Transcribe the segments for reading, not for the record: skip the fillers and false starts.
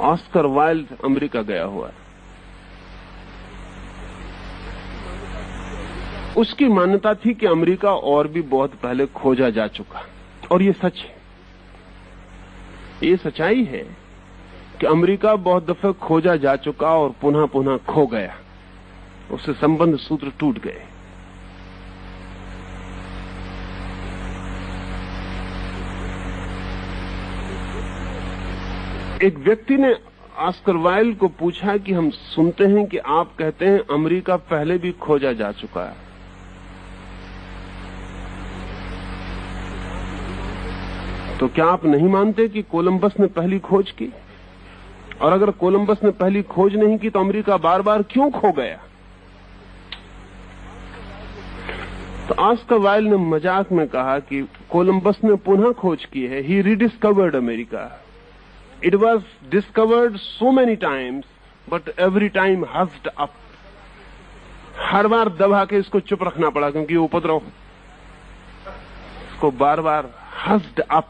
Oscar Wilde America गया हुआ है। उसकी मान्यता थी कि अमेरिका और भी बहुत पहले खोजा जा चुका, और ये सच है। ये सच्चाई है कि अमेरिका बहुत दफे खोजा जा चुका और पुनः पुनः खो गया, उससे संबंध सूत्र टूट गए। एक व्यक्ति ने ऑस्कर वाइल्ड को पूछा कि हम सुनते हैं कि आप कहते हैं अमेरिका पहले भी खोजा जा चुका है, तो क्या आप नहीं मानते कि कोलंबस ने पहली खोज की? और अगर कोलंबस ने पहली खोज नहीं की तो अमेरिका बार बार क्यों खो गया? तो ऑस्कर वाइल्ड ने मजाक में कहा कि कोलंबस ने पुनः खोज की है। He rediscovered America. It was discovered so many times, but every time husked up. हर बार दबा के इसको चुप रखना पड़ा क्योंकि ये उपद्रव, इसको बार बार husked up।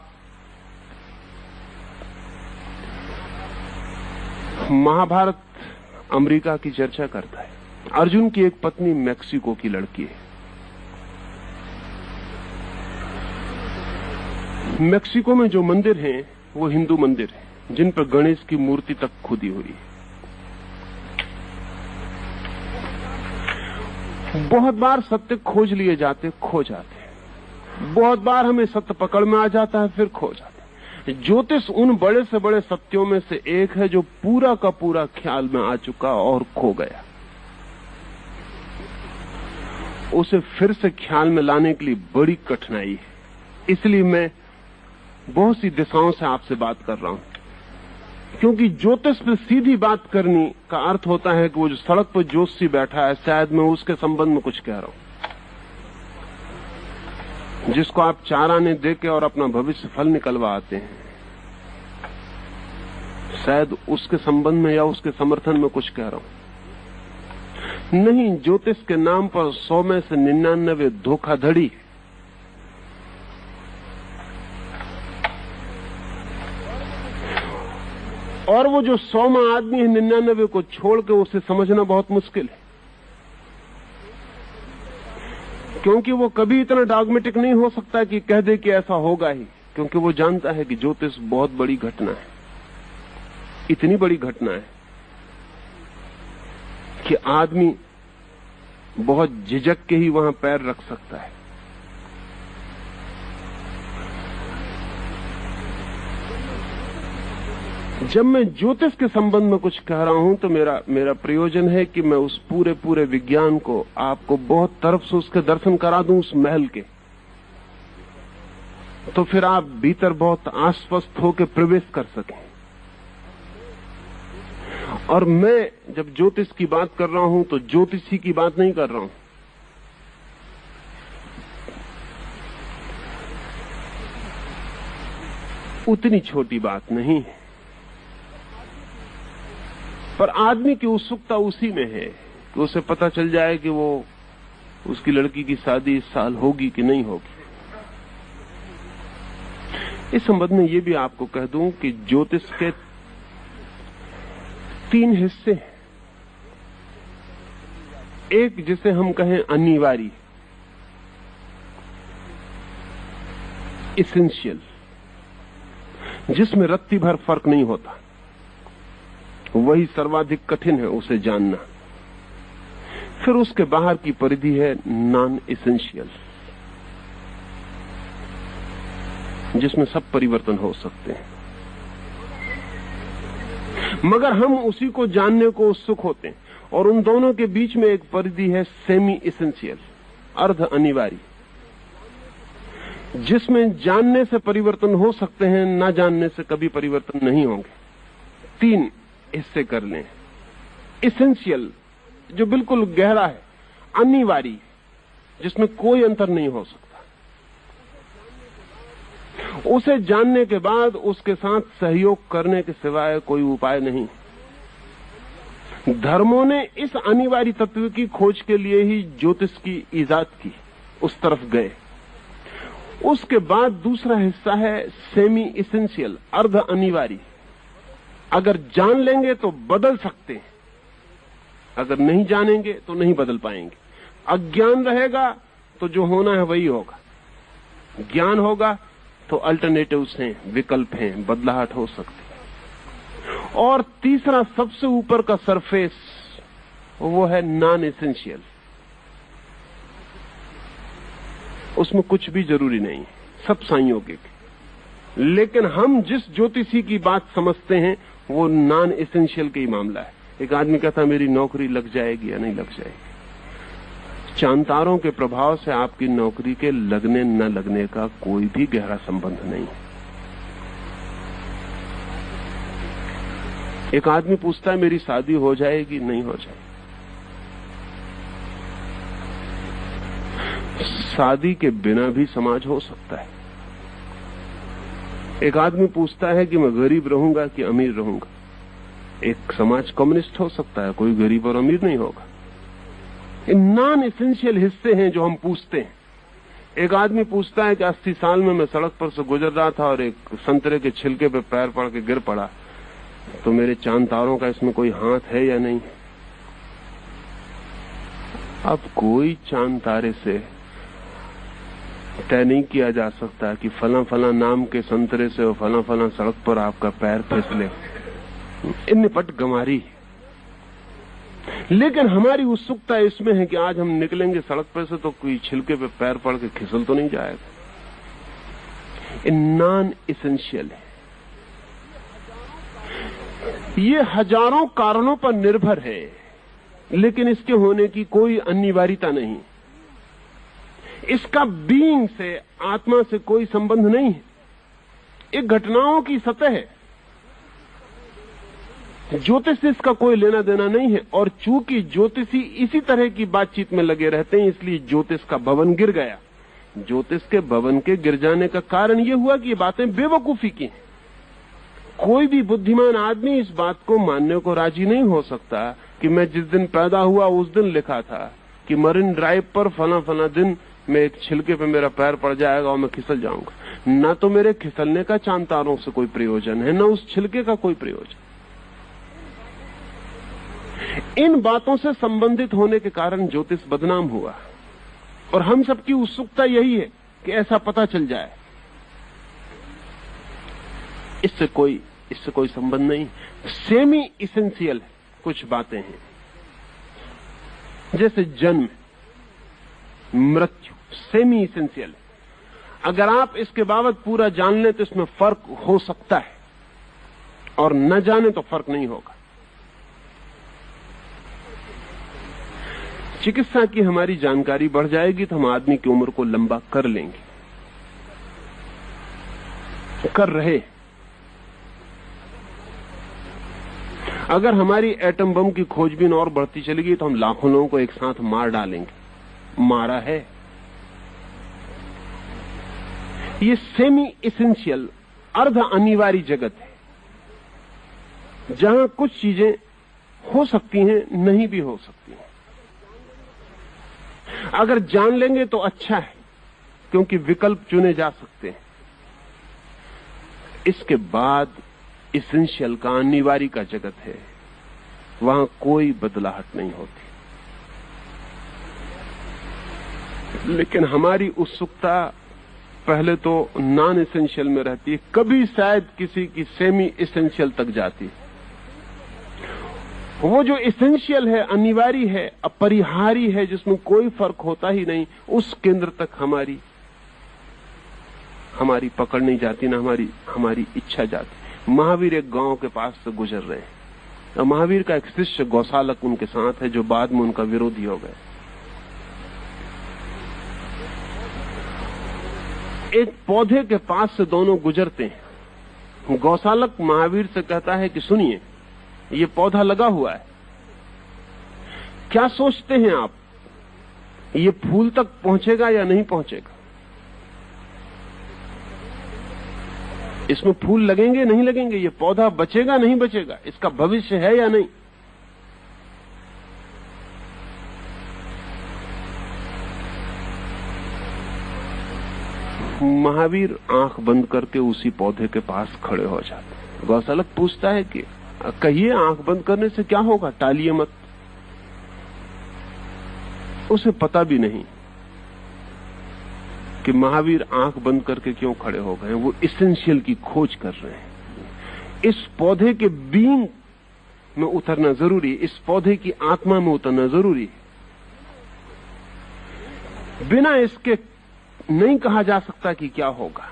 महाभारत अमेरिका की चर्चा करता है। अर्जुन की एक पत्नी मैक्सिको की लड़की है। मैक्सिको में जो मंदिर हैं वो हिंदू मंदिर है, जिन पर गणेश की मूर्ति तक खुदी हुई है। बहुत बार सत्य खोज लिए जाते, खो जाते। बहुत बार हमें सत्य पकड़ में आ जाता है, फिर खो जाते। ज्योतिष उन बड़े से बड़े सत्यों में से एक है जो पूरा का पूरा ख्याल में आ चुका और खो गया। उसे फिर से ख्याल में लाने के लिए बड़ी कठिनाई है। इसलिए मैं बहुत सी दिशाओं से आपसे बात कर रहा हूं, क्योंकि ज्योतिष पे सीधी बात करने का अर्थ होता है कि वो जो सड़क पर ज्योतिषी बैठा है, शायद मैं उसके संबंध में कुछ कह रहा हूं, जिसको आप 4 आने देके और अपना भविष्य फल निकलवा आते हैं, शायद उसके संबंध में या उसके समर्थन में कुछ कह रहा हूं। नहीं, ज्योतिष के नाम पर 100 में से 99 धोखाधड़ी है। और वो जो 100वां आदमी है 99 को छोड़ के उसे समझना बहुत मुश्किल है, क्योंकि वो कभी इतना डॉगमेटिक नहीं हो सकता कि कह दे कि ऐसा होगा ही, क्योंकि वो जानता है कि ज्योतिष बहुत बड़ी घटना है। इतनी बड़ी घटना है कि आदमी बहुत झिझक के ही वहां पैर रख सकता है। जब मैं ज्योतिष के संबंध में कुछ कह रहा हूं तो मेरा प्रयोजन है कि मैं उस पूरे विज्ञान को आपको बहुत तरफ से उसके दर्शन करा दूं, उस महल के, तो फिर आप भीतर बहुत आश्वस्त होकर प्रवेश कर सकें। और मैं जब ज्योतिष की बात कर रहा हूं तो ज्योतिषी की बात नहीं कर रहा हूं। उतनी छोटी बात नहीं है, पर आदमी की उत्सुकता उसी में है कि उसे पता चल जाए कि वो उसकी लड़की की शादी इस साल होगी कि नहीं होगी। इस संबंध में ये भी आपको कह दूं कि ज्योतिष के 3 हिस्से हैं। एक जिसे हम कहें अनिवार्य, इसेंशियल, जिसमें रत्ती भर फर्क नहीं होता, वही सर्वाधिक कठिन है उसे जानना। फिर उसके बाहर की परिधि है नॉन इसेंशियल, जिसमें सब परिवर्तन हो सकते हैं, मगर हम उसी को जानने को उत्सुक होते हैं। और उन दोनों के बीच में एक परिधि है सेमी इसेंशियल, अर्ध अनिवार्य, जिसमें जानने से परिवर्तन हो सकते हैं, ना जानने से कभी परिवर्तन नहीं होंगे। 3 हिस्से कर लें। इसेंशियल, जो बिल्कुल गहरा है, अनिवार्य, जिसमें कोई अंतर नहीं हो सकता। उसे जानने के बाद उसके साथ सहयोग करने के सिवाय कोई उपाय नहीं। धर्मों ने इस अनिवार्य तत्व की खोज के लिए ही ज्योतिष की इजाद की, उस तरफ गए। उसके बाद दूसरा हिस्सा है सेमी इसेंशियल, अर्ध अनिवार्य, अगर जान लेंगे तो बदल सकते हैं, अगर नहीं जानेंगे तो नहीं बदल पाएंगे। अज्ञान रहेगा तो जो होना है वही होगा, ज्ञान होगा तो अल्टरनेटिव्स हैं, विकल्प हैं, बदलाहट हो सकती है। और तीसरा सबसे ऊपर का सरफेस वो है नॉन एसेंशियल, उसमें कुछ भी जरूरी नहीं, सब संयोगिक। लेकिन हम जिस ज्योतिषी की बात समझते हैं वो नॉन एसेंशियल का ही मामला है। एक आदमी कहता मेरी नौकरी लग जाएगी या नहीं लग जाएगी। चांतारों के प्रभाव से आपकी नौकरी के लगने न लगने का कोई भी गहरा संबंध नहीं। एक आदमी पूछता है मेरी शादी हो जाएगी नहीं हो जाएगी। शादी के बिना भी समाज हो सकता है। एक आदमी पूछता है कि मैं गरीब रहूंगा कि अमीर रहूंगा। एक समाज कम्युनिस्ट हो सकता है, कोई गरीब और अमीर नहीं होगा। नॉन एसेंशियल हिस्से हैं जो हम पूछते हैं। एक आदमी पूछता है कि 80 साल में मैं सड़क पर से गुजर रहा था और एक संतरे के छिलके पे पैर पड़ के गिर पड़ा, तो मेरे चांद तारों का इसमें कोई हाथ है या नहीं। अब कोई चांद तारे से तय नहीं किया जा सकता कि फला फला नाम के संतरे से और फला फला सड़क पर आपका पैर फिसले। निपट गंवारी। लेकिन हमारी उत्सुकता इसमें है कि आज हम निकलेंगे सड़क पर से तो कोई छिलके पे पैर पड़ के खिसल तो नहीं जाएगा। ये नॉन एसेंशियल है। ये हजारों कारणों पर निर्भर है, लेकिन इसके होने की कोई अनिवार्यता नहीं। इसका बीइंग से, आत्मा से कोई संबंध नहीं है। एक घटनाओं की सतह है। ज्योतिष से इसका कोई लेना देना नहीं है। और चूंकि ज्योतिषी इसी तरह की बातचीत में लगे रहते हैं, इसलिए ज्योतिष का भवन गिर गया। ज्योतिष के भवन के गिर जाने का कारण यह हुआ कि ये बातें बेवकूफी की हैं। कोई भी बुद्धिमान आदमी इस बात को मानने को राजी नहीं हो सकता कि मैं जिस दिन पैदा हुआ उस दिन लिखा था कि मरीन ड्राइव पर फला फला दिन में एक छिलके पे मेरा पैर पड़ जाएगा और मैं खिसल जाऊंगा। न तो मेरे खिसलने का चांद तारों से कोई प्रयोजन है, न उस छिलके का कोई प्रयोजन। इन बातों से संबंधित होने के कारण ज्योतिष बदनाम हुआ। और हम सबकी उत्सुकता यही है कि ऐसा पता चल जाए। इससे कोई संबंध नहीं। सेमी इसेंशियल कुछ बातें हैं, जैसे जन्म, मृत्यु, सेमी इसेंशियल। अगर आप इसके बाबत पूरा जान लें तो इसमें फर्क हो सकता है, और न जाने तो फर्क नहीं होगा। चिकित्सा की हमारी जानकारी बढ़ जाएगी तो हम आदमी की उम्र को लंबा कर लेंगे, कर रहे। अगर हमारी एटम बम की खोजबीन और बढ़ती चलेगी तो हम लाखों लोगों को एक साथ मार डालेंगे। मारा है। ये सेमी इसेंशियल, अर्ध अनिवार्य जगत है, जहां कुछ चीजें हो सकती हैं, नहीं भी हो सकती हैं। अगर जान लेंगे तो अच्छा है, क्योंकि विकल्प चुने जा सकते हैं। इसके बाद इसेंशियल का, अनिवार्य का जगत है, वहां कोई बदलाहट नहीं होती। लेकिन हमारी उत्सुकता पहले तो नॉन एसेंशियल में रहती है, कभी शायद किसी की सेमी एसेंशियल तक जाती है। वो जो एसेंशियल है, अनिवार्य है, अपरिहार्य है, जिसमें कोई फर्क होता ही नहीं, उस केंद्र तक हमारी पकड़ नहीं जाती, ना हमारी इच्छा जाती। महावीर एक गांव के पास से गुजर रहे हैं, और महावीर का एक शिष्य गौशालक उनके साथ है, जो बाद में उनका विरोधी हो गया। एक पौधे के पास से दोनों गुजरते हैं। गौशालक महावीर से कहता है कि सुनिए, ये पौधा लगा हुआ है, क्या सोचते हैं आप, ये फूल तक पहुंचेगा या नहीं पहुंचेगा? इसमें फूल लगेंगे नहीं लगेंगे? ये पौधा बचेगा नहीं बचेगा? इसका भविष्य है या नहीं? महावीर आंख बंद करके उसी पौधे के पास खड़े हो जाते। गौशालक पूछता है कि कहिए आंख बंद करने से क्या होगा, टालिए मत। उसे पता भी नहीं कि महावीर आंख बंद करके क्यों खड़े हो गए। वो इसेंशियल की खोज कर रहे हैं। इस पौधे के बीइंग में उतरना जरूरी है, इस पौधे की आत्मा में उतरना जरूरी है। बिना इसके नहीं कहा जा सकता कि क्या होगा।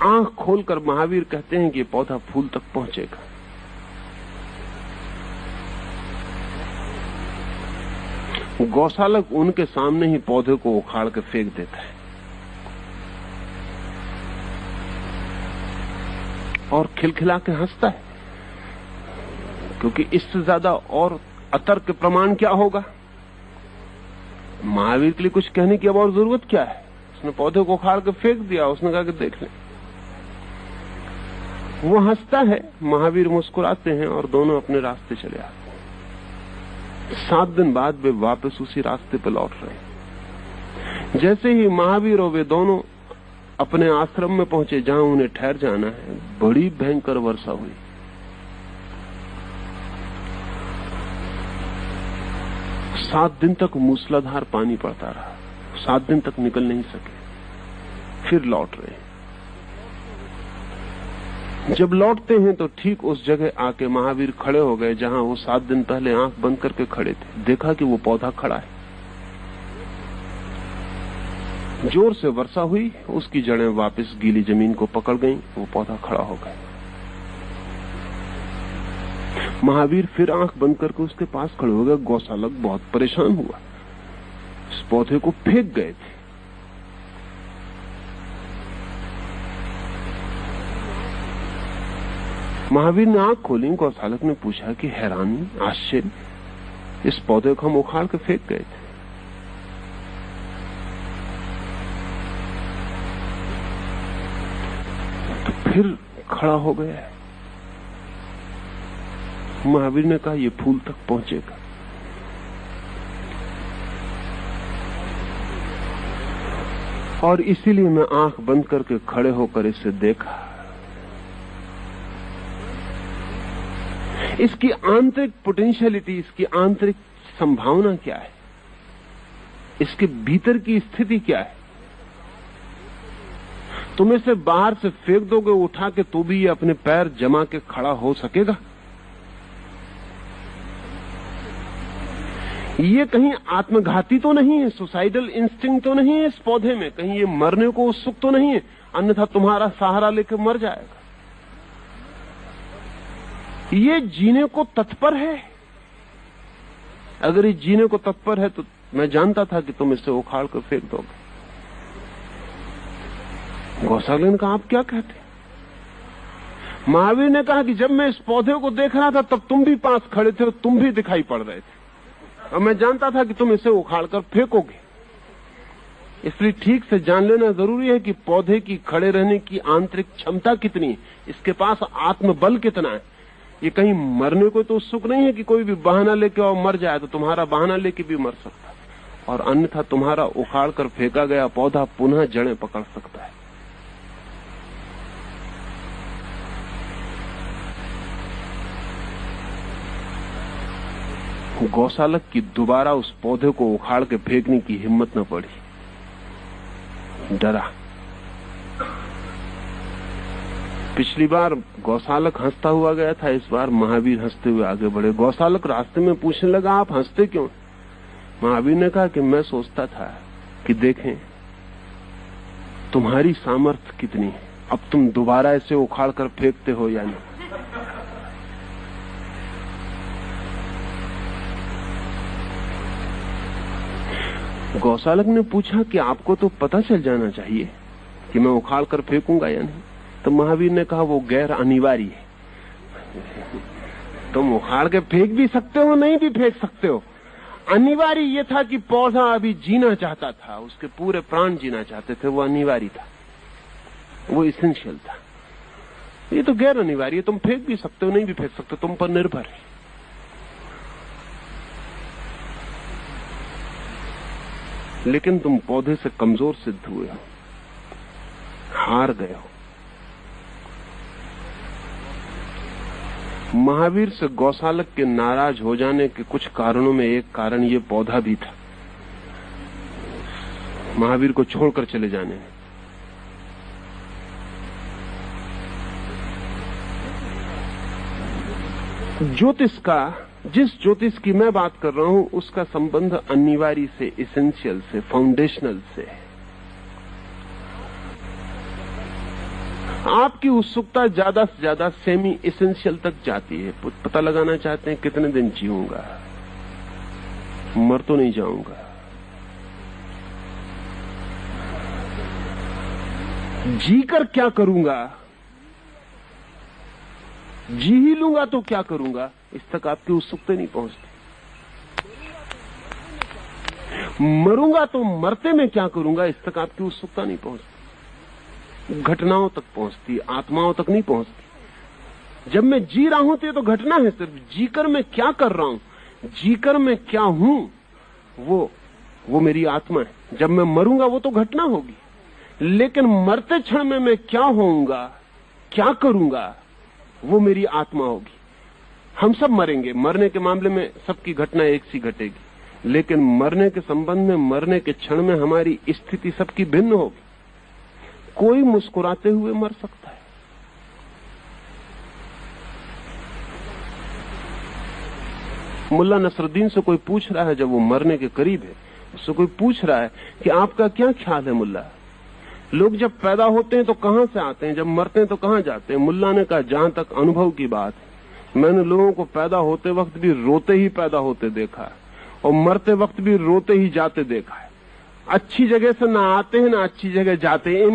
आंख खोलकर महावीर कहते हैं कि पौधा फूल तक पहुंचेगा। गौशालक उनके सामने ही पौधे को उखाड़ के फेंक देता है और खिलखिला के हंसता है, क्योंकि इससे ज्यादा और अतर्क प्रमाण क्या होगा। महावीर के लिए कुछ कहने की अब और जरूरत क्या है। उसने पौधे को उखाड़ के फेंक दिया, उसने कहा कि देख ले। वो हंसता है, महावीर मुस्कुराते हैं और दोनों अपने रास्ते चले आते हैं। 7 दिन बाद वे वापस उसी रास्ते पर लौट रहे हैं। जैसे ही महावीर और वे दोनों अपने आश्रम में पहुंचे जहां उन्हें ठहर जाना है, बड़ी भयंकर वर्षा हुई। सात दिन तक मूसलाधार पानी पड़ता रहा। 7 दिन तक निकल नहीं सके। फिर लौट रहे हैं। जब लौटते हैं तो ठीक उस जगह आके महावीर खड़े हो गए जहां वो 7 दिन पहले आंख बंद करके खड़े थे। देखा कि वो पौधा खड़ा है। जोर से वर्षा हुई, उसकी जड़ें वापस गीली जमीन को पकड़ गईं, वो पौधा खड़ा हो गया। महावीर फिर आंख बंद करके उसके पास खड़े हो गए। गौशालक बहुत परेशान हुआ, इस पौधे को फेंक गए थे। महावीर ने आंख खोली। गौशालक ने पूछा कि हैरानी, आश्चर्य, इस पौधे को हम उखाड़ के फेंक गए थे। तो फिर खड़ा हो गया है। महावीर ने कहा ये फूल तक पहुंचेगा। और इसीलिए मैं आंख बंद करके खड़े होकर इसे देखा। इसकी आंतरिक पोटेंशियलिटी, इसकी आंतरिक संभावना क्या है, इसके भीतर की स्थिति क्या है। तुम इसे बाहर से फेंक दोगे उठा के तो भी ये अपने पैर जमा के खड़ा हो सकेगा। ये कहीं आत्मघाती तो नहीं है, सुसाइडल इंस्टिंक्ट तो नहीं है इस पौधे में, कहीं ये मरने को उत्सुक तो नहीं है, अन्यथा तुम्हारा सहारा लेकर मर जाएगा। ये जीने को तत्पर है। अगर ये जीने को तत्पर है तो मैं जानता था कि तुम इसे उखाड़ कर फेंक दोगे। गौशालक ने कहा आप क्या कहते। महावीर ने कहा कि जब मैं इस पौधे को देख रहा था तब तुम भी पास खड़े थे और तुम भी दिखाई पड़ रहे थे, और मैं जानता था कि तुम इसे उखाड़ कर फेंकोगे। इसलिए ठीक से जान लेना जरूरी है कि पौधे की खड़े रहने की आंतरिक क्षमता कितनी है, इसके पास आत्मबल कितना है। ये कहीं मरने को तो उत्सुक नहीं है कि कोई भी बहाना लेके और मर जाए, तो तुम्हारा बहाना लेके भी मर सकता है, और अन्यथा तुम्हारा उखाड़ कर फेंका गया पौधा पुनः जड़ें पकड़ सकता है। गौशालक की दोबारा उस पौधे को उखाड़ के फेंकने की हिम्मत न पड़ी, डरा। पिछली बार गौशालक हंसता हुआ गया था, इस बार महावीर हंसते हुए आगे बढ़े। गौशालक रास्ते में पूछने लगा आप हंसते क्यों। महावीर ने कहा कि मैं सोचता था कि देखें तुम्हारी सामर्थ्य कितनी है, अब तुम दोबारा इसे उखाड़ कर फेंकते हो या नहीं। गौशालक ने पूछा कि आपको तो पता चल जाना चाहिए कि मैं उखाड़ कर फेंकूंगा या नहीं। तो महावीर ने कहा वो गैर अनिवार्य है, तुम उखाड़ के फेंक भी सकते हो, नहीं भी फेंक सकते हो। अनिवार्य ये था कि पौधा अभी जीना चाहता था, उसके पूरे प्राण जीना चाहते थे, वो अनिवार्य था, वो इसेंशियल था। ये तो गैर अनिवार्य, तुम फेंक भी सकते हो, नहीं भी फेंक सकते, तुम पर निर्भर है। लेकिन तुम पौधे से कमजोर सिद्ध हुए हो, हार गए हो। महावीर से गौशालक के नाराज हो जाने के कुछ कारणों में एक कारण ये पौधा भी था, महावीर को छोड़कर चले जाने में। ज्योतिष का, जिस ज्योतिष की मैं बात कर रहा हूं, उसका संबंध अनिवार्य से, एसेंशियल से, फाउंडेशनल से है। आपकी उत्सुकता ज्यादा से ज्यादा सेमी एसेंशियल तक जाती है। पता लगाना चाहते हैं कितने दिन जीऊंगा, मर तो नहीं जाऊंगा, जीकर क्या करूंगा, जी ही लूंगा तो क्या करूंगा, इस तक आपकी उत्सुकता नहीं पहुंचती। मरूंगा तो मरते में क्या करूंगा, इस तक आपकी उत्सुकता नहीं पहुंचती। घटनाओं तक पहुंचती, आत्माओं तक नहीं पहुंचती। जब मैं जी रहा हूं तो ये तो घटना है, सिर्फ जीकर मैं क्या कर रहा हूं, जीकर मैं क्या हूं, वो मेरी आत्मा है। जब मैं मरूंगा वो तो घटना होगी, लेकिन मरते क्षण में मैं क्या होऊंगा, क्या करूंगा, वो मेरी आत्मा होगी। हम सब मरेंगे, मरने के मामले में सबकी घटना एक सी घटेगी, लेकिन मरने के संबंध में, मरने के क्षण में हमारी स्थिति सबकी भिन्न होगी। कोई मुस्कुराते हुए मर सकता है, मुल्ला नसरुद्दीन से कोई पूछ रहा है, जब वो मरने के करीब है, उससे कोई पूछ रहा है कि आपका क्या ख्याल है मुल्ला, लोग जब पैदा होते हैं तो कहां से आते हैं, जब मरते हैं तो कहां जाते हैं। मुल्ला ने कहा, जहां तक अनुभव की बात है, मैंने लोगों को पैदा होते वक्त भी रोते ही पैदा होते देखा है, और मरते वक्त भी रोते ही जाते देखा है। अच्छी जगह से ना आते हैं ना अच्छी जगह जाते हैं।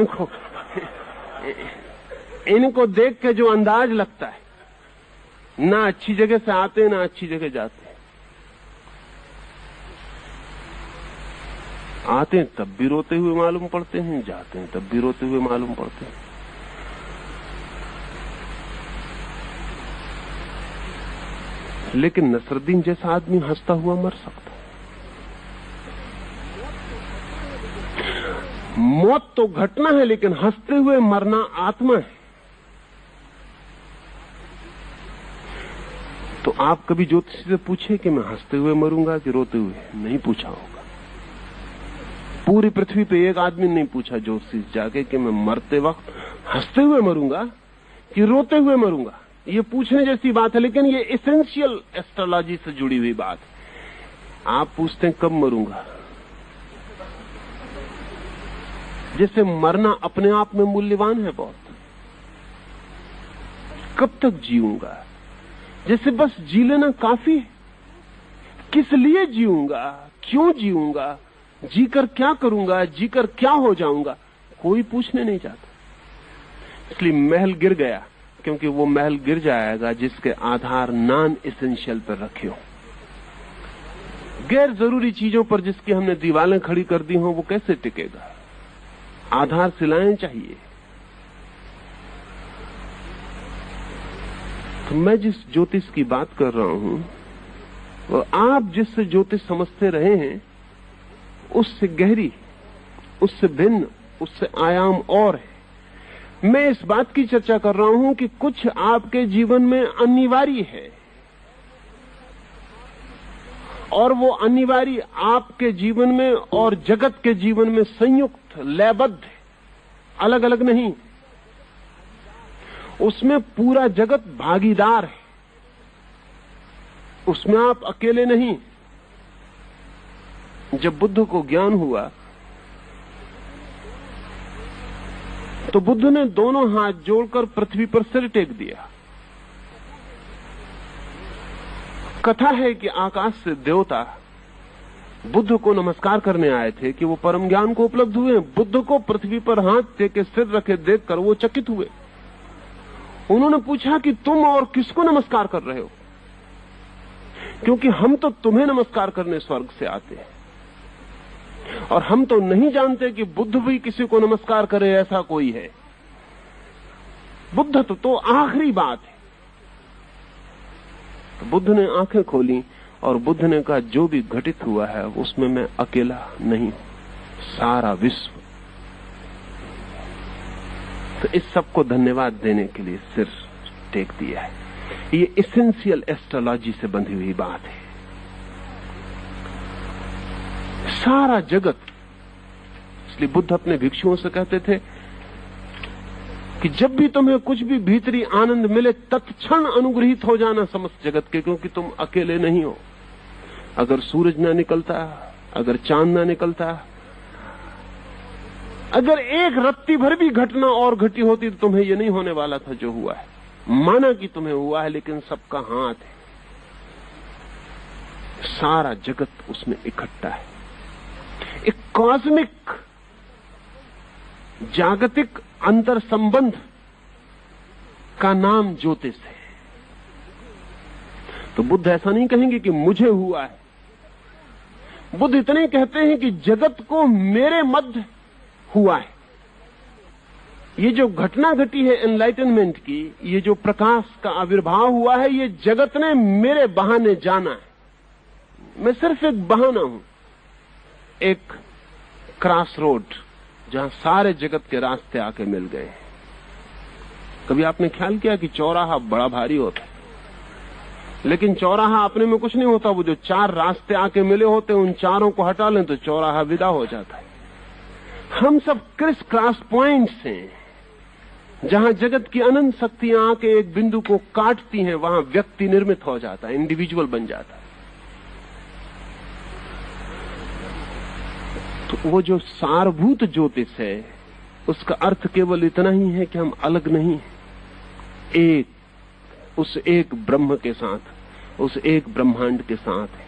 इनको देख के जो अंदाज लगता है, ना अच्छी जगह से आते हैं ना अच्छी जगह जाते हैं। आते हैं तब भी रोते हुए मालूम पड़ते हैं, जाते हैं तब भी रोते हुए मालूम पड़ते हैं। लेकिन नसरुद्दीन जैसा आदमी हंसता हुआ मर सकता है। मौत तो घटना है, लेकिन हंसते हुए मरना आत्मा है। तो आप कभी ज्योतिषी से पूछे कि मैं हंसते हुए मरूंगा कि रोते हुए, नहीं पूछा होगा। पूरी पृथ्वी पे एक आदमी नहीं पूछा ज्योतिषी जाके कि मैं मरते वक्त हंसते हुए मरूंगा कि रोते हुए मरूंगा। ये पूछने जैसी बात है, लेकिन ये एसेंशियल एस्ट्रोलॉजी से जुड़ी हुई बात है। आप पूछते हैं कब मरूंगा, जैसे मरना अपने आप में मूल्यवान है बहुत। कब तक जीऊंगा, जैसे बस जी लेना काफी है। किस लिए जीऊंगा, क्यों जीऊंगा, जीकर क्या करूंगा, जीकर क्या हो जाऊंगा, कोई पूछने नहीं चाहता। इसलिए महल गिर गया, क्योंकि वो महल गिर जाएगा जिसके आधार नॉन एसेंशियल पर रखे हो। गैर जरूरी चीजों पर जिसकी हमने दीवारें खड़ी कर दी हो, वो कैसे टिकेगा। आधारशिलाएं चाहिए। तो मैं जिस ज्योतिष की बात कर रहा हूं, वो आप जिससे ज्योतिष समझते रहे हैं, उससे गहरी, उससे भिन्न, उससे आयाम और है। मैं इस बात की चर्चा कर रहा हूं कि कुछ आपके जीवन में अनिवार्य है, और वो अनिवार्य आपके जीवन में और जगत के जीवन में संयुक्त, लयबद्ध है, अलग अलग नहीं। उसमें पूरा जगत भागीदार है, उसमें आप अकेले नहीं। जब बुद्ध को ज्ञान हुआ तो बुद्ध ने दोनों हाथ जोड़कर पृथ्वी पर सिर टेक दिया। कथा है कि आकाश से देवता बुद्ध को नमस्कार करने आए थे कि वो परम ज्ञान को उपलब्ध हुए। बुद्ध को पृथ्वी पर हाथ टेके सिर रखे देखकर वो चकित हुए। उन्होंने पूछा कि तुम और किसको नमस्कार कर रहे हो, क्योंकि हम तो तुम्हें नमस्कार करने स्वर्ग से आते हैं, और हम तो नहीं जानते कि बुद्ध भी किसी को नमस्कार करे, ऐसा कोई है। बुद्ध तो आखिरी बात है। तो बुद्ध ने आंखें खोली और बुद्ध ने कहा, जो भी घटित हुआ है उसमें मैं अकेला नहीं हूं, सारा विश्व। तो इस सबको धन्यवाद देने के लिए सिर टेक दिया है। ये एसेंशियल एस्ट्रोलॉजी से बंधी हुई बात है। सारा जगत, इसलिए बुद्ध अपने भिक्षुओं से कहते थे कि जब भी तुम्हें कुछ भी भीतरी आनंद मिले तत्क्षण अनुग्रहित हो जाना समस्त जगत के, क्योंकि तुम अकेले नहीं हो। अगर सूरज ना निकलता, अगर चांद ना निकलता, अगर एक रत्ती भर भी घटना और घटी होती तो तुम्हें यह नहीं होने वाला था जो हुआ है। माना कि तुम्हें हुआ है, लेकिन सबका हाथ है, सारा जगत उसमें इकट्ठा है। एक कॉस्मिक जागतिक अंतर संबंध का नाम ज्योतिष है। तो बुद्ध ऐसा नहीं कहेंगे कि मुझे हुआ है, बुद्ध इतने कहते हैं कि जगत को मेरे मध्य हुआ है। ये जो घटना घटी है एनलाइटनमेंट की, ये जो प्रकाश का आविर्भाव हुआ है, ये जगत ने मेरे बहाने जाना है। मैं सिर्फ एक बहाना हूं, एक क्रॉस रोड जहां सारे जगत के रास्ते आके मिल गए। कभी आपने ख्याल किया कि चौराहा बड़ा भारी होता है, लेकिन चौराहा अपने में कुछ नहीं होता। वो जो चार रास्ते आके मिले होते, उन चारों को हटा लें तो चौराहा विदा हो जाता है। हम सब क्रिस क्रॉस पॉइंट्स हैं, जहां जगत की अनंत शक्तियां आके एक बिंदु को काटती हैं, वहां व्यक्ति निर्मित हो जाता है, इंडिविजुअल बन जाता है। तो वो जो सारभूत ज्योतिष है, उसका अर्थ केवल इतना ही है कि हम अलग नहीं, एक, उस एक ब्रह्म के साथ, उस एक ब्रह्मांड के साथ है,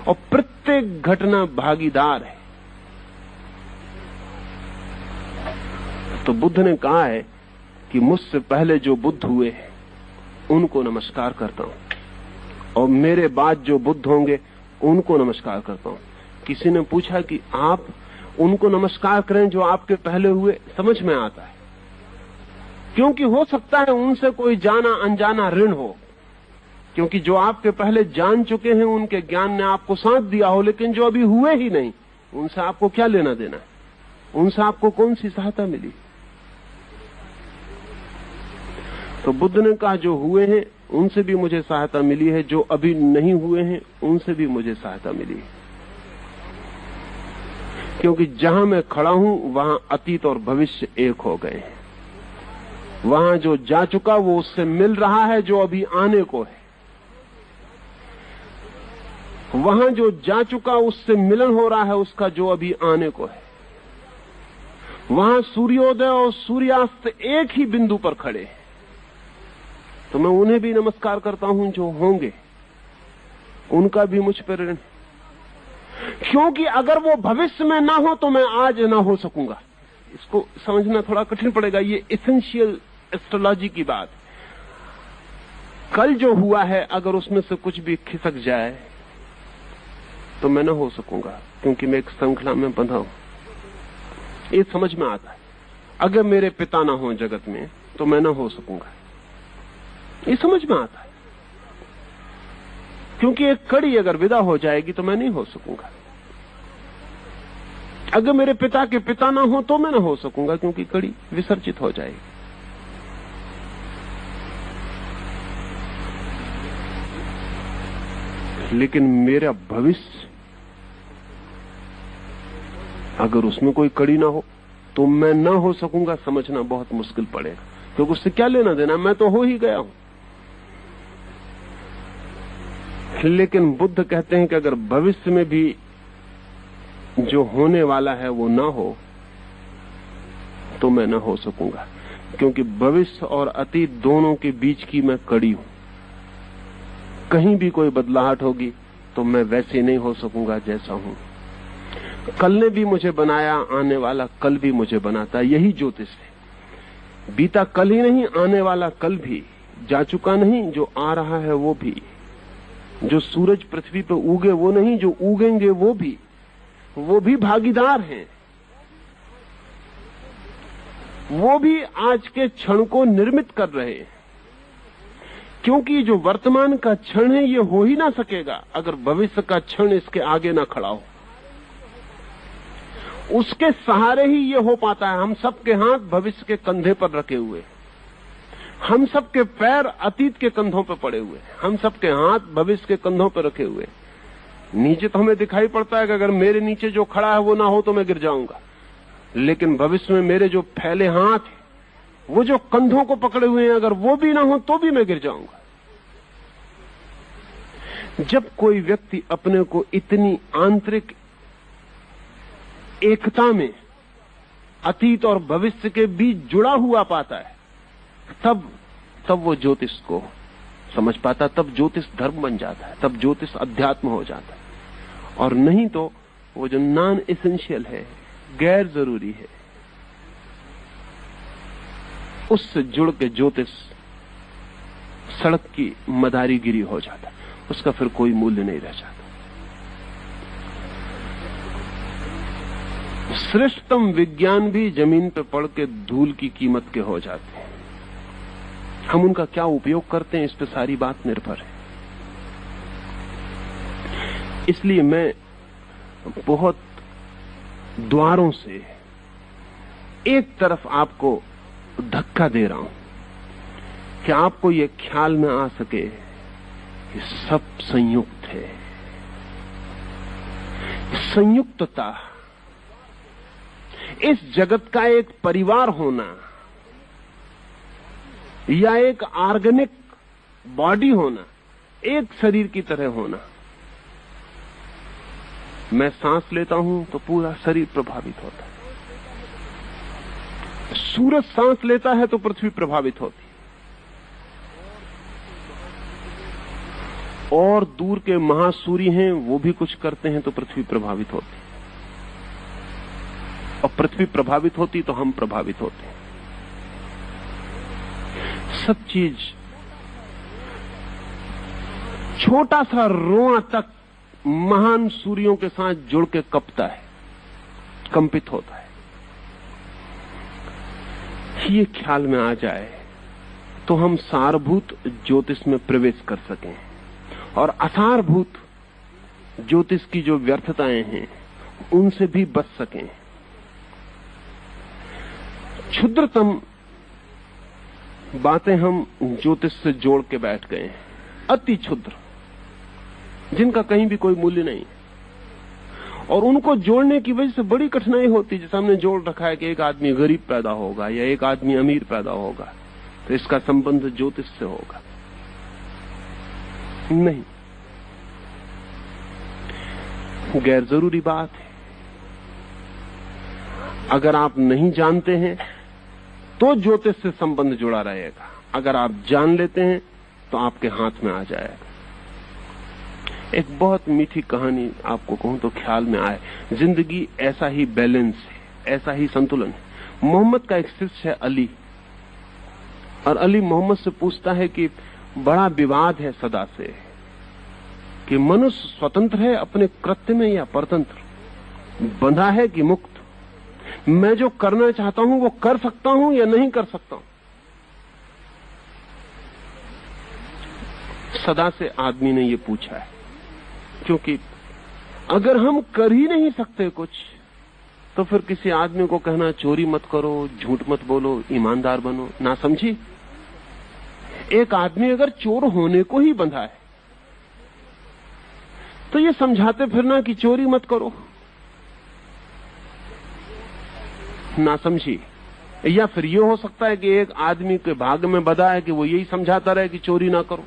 और प्रत्येक घटना भागीदार है। तो बुद्ध ने कहा है कि मुझसे पहले जो बुद्ध हुए हैं उनको नमस्कार करता हूं, और मेरे बाद जो बुद्ध होंगे उनको नमस्कार करता हूं। किसी ने पूछा कि आप उनको नमस्कार करें जो आपके पहले हुए। समझ में आता है, क्योंकि हो सकता है उनसे कोई जाना अनजाना ऋण हो, क्योंकि जो आपके पहले जान चुके हैं उनके ज्ञान ने आपको साथ दिया हो, लेकिन जो अभी हुए ही नहीं, उनसे आपको क्या लेना देना है? उनसे आपको कौन सी सहायता मिली? तो बुद्ध ने कहा जो हुए हैं उनसे भी मुझे सहायता मिली है, जो अभी नहीं हुए हैं उनसे भी मुझे सहायता मिली है। क्योंकि जहां मैं खड़ा हूं वहां अतीत और भविष्य एक हो गए हैं। वहां जो जा चुका वो उससे मिल रहा है जो अभी आने को है। वहां जो जा चुका उससे मिलन हो रहा है उसका जो अभी आने को है। वहां सूर्योदय और सूर्यास्त एक ही बिंदु पर खड़े हैं। तो मैं उन्हें भी नमस्कार करता हूं जो होंगे, उनका भी मुझ पर ऋण, क्योंकि अगर वो भविष्य में ना हो तो मैं आज ना हो सकूंगा। इसको समझना थोड़ा कठिन पड़ेगा, ये एसेंशियल एस्ट्रोलॉजी की बात। कल जो हुआ है अगर उसमें से कुछ भी खिसक जाए तो मैं ना हो सकूंगा, क्योंकि मैं एक श्रृंखला में बंधा हूं। ये समझ में आता है। अगर मेरे पिता ना हो जगत में तो मैं ना हो सकूंगा, ये समझ में आता है। क्योंकि एक कड़ी अगर विदा हो जाएगी तो मैं नहीं हो सकूंगा। अगर मेरे पिता के पिता ना हो तो मैं ना हो सकूंगा, क्योंकि कड़ी विसर्जित हो जाएगी। लेकिन मेरा भविष्य अगर उसमें कोई कड़ी ना हो तो मैं ना हो सकूंगा, समझना बहुत मुश्किल पड़ेगा, क्योंकि उससे क्या लेना देना, मैं तो हो ही गया हूं। लेकिन बुद्ध कहते हैं कि अगर भविष्य में भी जो होने वाला है वो ना हो तो मैं ना हो सकूंगा, क्योंकि भविष्य और अतीत दोनों के बीच की मैं कड़ी हूं। कहीं भी कोई बदलाहट होगी तो मैं वैसे नहीं हो सकूंगा जैसा हूं। कल ने भी मुझे बनाया, आने वाला कल भी मुझे बनाता। यही ज्योतिष है। बीता कल ही नहीं, आने वाला कल भी, जा चुका नहीं, जो आ रहा है वो भी, जो सूरज पृथ्वी पर उगे वो नहीं, जो उगेंगे वो भी भागीदार हैं। वो भी आज के क्षण को निर्मित कर रहे हैं, क्योंकि जो वर्तमान का क्षण है ये हो ही ना सकेगा अगर भविष्य का क्षण इसके आगे ना खड़ा हो। उसके सहारे ही ये हो पाता है। हम सबके हाथ भविष्य के कंधे पर रखे हुए, हम सबके पैर अतीत के कंधों पर पड़े हुए हैं, हम सबके हाथ भविष्य के कंधों पर रखे हुए हैं। नीचे तो हमें दिखाई पड़ता है कि अगर मेरे नीचे जो खड़ा है वो ना हो तो मैं गिर जाऊंगा, लेकिन भविष्य में मेरे जो फैले हाथ हैं, वो जो कंधों को पकड़े हुए हैं, अगर वो भी ना हो तो भी मैं गिर जाऊंगा। जब कोई व्यक्ति अपने को इतनी आंतरिक एकता में अतीत और भविष्य के बीच जुड़ा हुआ पाता है, तब वो ज्योतिष को समझ पाता, तब ज्योतिष धर्म बन जाता है, तब ज्योतिष अध्यात्म हो जाता है। और नहीं तो वो जो नॉन एसेंशियल है, गैर जरूरी है, उससे जुड़ के ज्योतिष सड़क की मदारीगिरी हो जाता है, उसका फिर कोई मूल्य नहीं रह जाता। श्रेष्ठतम विज्ञान भी जमीन पे पड़ के धूल की कीमत के हो जाते हैं। हम उनका क्या उपयोग करते हैं, इस पे सारी बात निर्भर है। इसलिए मैं बहुत द्वारों से एक तरफ आपको धक्का दे रहा हूं कि आपको यह ख्याल में आ सके कि सब संयुक्त है। संयुक्तता, इस जगत का एक परिवार होना या एक ऑर्गेनिक बॉडी होना, एक शरीर की तरह होना। मैं सांस लेता हूं तो पूरा शरीर प्रभावित होता है, सूरज सांस लेता है तो पृथ्वी प्रभावित होती है, और दूर के महासूर्य हैं वो भी कुछ करते हैं तो पृथ्वी प्रभावित होती है, और पृथ्वी प्रभावित होती तो हम प्रभावित होते हैं। सब चीज, छोटा सा रोआ तक महान सूर्यों के साथ जुड़ के कपता है, कंपित होता है। ये ख्याल में आ जाए तो हम सारभूत ज्योतिष में प्रवेश कर सकें और असारभूत ज्योतिष की जो व्यर्थताएं हैं उनसे भी बच सकें। क्षुद्रतम बातें हम ज्योतिष से जोड़ के बैठ गए हैं, अति क्षुद्र, जिनका कहीं भी कोई मूल्य नहीं, और उनको जोड़ने की वजह से बड़ी कठिनाई होती है। जैसे हमने जोड़ रखा है कि एक आदमी गरीब पैदा होगा या एक आदमी अमीर पैदा होगा तो इसका संबंध ज्योतिष से होगा। नहीं, गैर जरूरी बात है। अगर आप नहीं जानते हैं तो ज्योतिष से संबंध जुड़ा रहेगा, अगर आप जान लेते हैं तो आपके हाथ में आ जाएगा। एक बहुत मीठी कहानी आपको कहूं तो ख्याल में आए। जिंदगी ऐसा ही बैलेंस है, ऐसा ही संतुलन है। मोहम्मद का एक शिष्य है अली, और अली मोहम्मद से पूछता है कि बड़ा विवाद है सदा से कि मनुष्य स्वतंत्र है अपने कृत्य में या परतंत्र, बंधा है कि मुक्त, मैं जो करना चाहता हूं वो कर सकता हूं या नहीं कर सकता हूं। सदा से आदमी ने ये पूछा है, क्योंकि अगर हम कर ही नहीं सकते कुछ तो फिर किसी आदमी को कहना चोरी मत करो, झूठ मत बोलो, ईमानदार बनो, ना समझी। एक आदमी अगर चोर होने को ही बंधा है तो ये समझाते फिरना कि चोरी मत करो, ना समझी। या फिर ये हो सकता है कि एक आदमी के भाग्य में बंधा है कि वो यही समझाता रहे कि चोरी ना करो,